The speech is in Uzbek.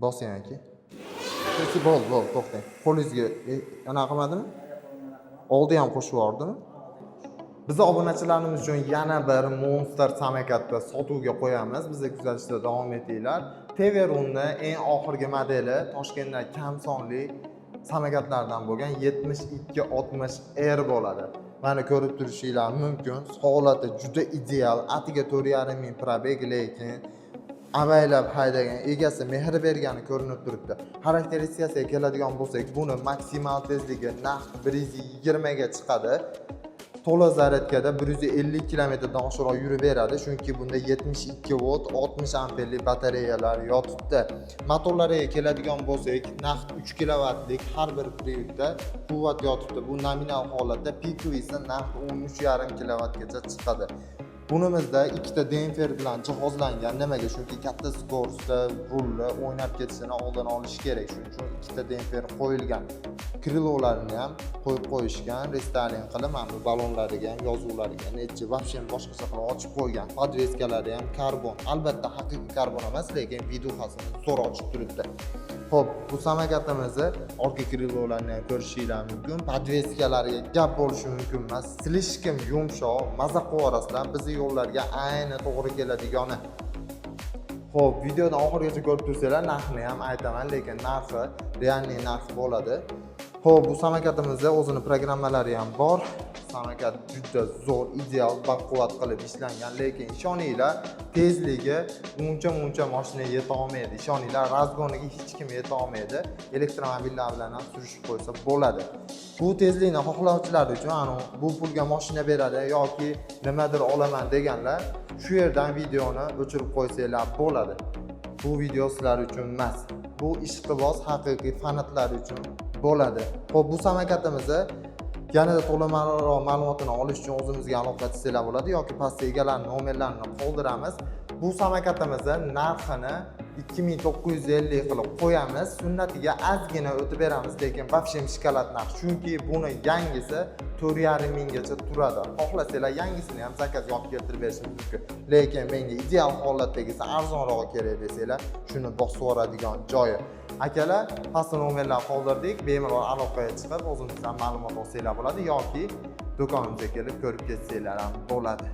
Bosing aka. Bo'ldi, to'xtang. Qo'lingizga anaqa qilmadimi? Oldi ham qo'shib yubordimi? Biz obunachilarimiz uchun yana bir Monster samokatni sotuvga qo'yamiz. Bizni kuzatishda davom etinglar. Teverunni eng oxirgi modeli Toshkentda kam sonli samokatlardan bo'lgan 7260R bo'ladi. Mana ko'rib turishinglar mumkin. Holati juda ideal. Atiga 4,5 ming probeg, lekin avaylab haydagan, egasi mehr bergani ko'rinib turibdi. Xarakteristikasiga keladigan bo'lsak, buni maksimal tezligi naq 120 ga chiqadi. To'la zaryadkada 150 km dan oshiqroq yurib beradi, chunki bunda 72 volt 60 amperlik batareyalar yotibdi. Motorlariga keladigan bo'lsak, naq 3 kilovatlik har bir priodda quvvat yotibdi. Bu nominal holatda, pikovi esa naq 13,5 kilovatgacha chiqadi. Bunimizda ikkita demper bilan jihozlangan. Nimaga? Chunki katta skoroskda rulni o'ynab ketishini oldini olish kerak. Shuning uchun ikkita demper qo'yilgan. Krilolarini ham qo'yib qo'yishgan, restoring qilib, mana bu balonlariga ham, yozuvlariga, necha vobshe boshqacha qilib ochib qo'ygan. Podveskalari ham karbon. Albatta haqiqiy karbon emas, lekin videosini zo'r ochib turibdi. Xo'p, bu samokatimizni orqa krilolarini ham ko'rishingiz mumkin. Podveskalariga gap bo'lishi mumkin emas. Slishkim yumshoq, maza qivorasizlar. Bizning yo'llarga ayni to'g'ri keladigani. Xo'p, videoni oxirigacha ko'rib tursanglar, narxini ham aytaman, lekin narxi realniy narx bo'ladi. Xo'p, bu samokatimizda o'zini programmalari ham bor. Samokat juda zo'r, ideal, baquvvat qilib ishlangan, lekin ishoninglar, tezligi uncha mashina yeta olmaydi. Ishoninglar, razgoniga hech kim yeta olmaydi. Elektromobillar bilan ham surishib qo'ysa bo'ladi. Bu tezlikni xohlovchilar uchun, bu pulga mashina beradi yoki nimadir olaman deganlar, shu yerdan videoni o'chirib qo'ysanglar bo'ladi. Bu video sizlar uchun emas. Bu ishqiboz haqiqiy fanatlar uchun bo'ladi. Xo'p, bu samokatimizni yanada to'liqroq ma'lumotini olish uchun o'zimizga aloqa qilsanglar bo'ladi yoki pastda egalarining nomerlarini qoldiramiz. Bu samokatimizni narxini 2950 qilib qo'yamiz. Sunnatiga ozgina o'tib beramiz, lekin vobshe shikolat narx. Chunki buni yangisi 4,5 minggacha turadi. Xohlasanglar yangisini ham zakazga olib keltirib berishimiz mumkin. Lekin menga ideal holatdagisi arzonroq kerak desanglar, shuni bosib yuboradigan joyi. Akalar, pastda nomerlar qoldirdik. Bemalol aloqaga chiqib, o'zingizdan ma'lumot olsanglar bo'ladi yoki do'konimizga kelib ko'rib ketsanglar ham bo'ladi.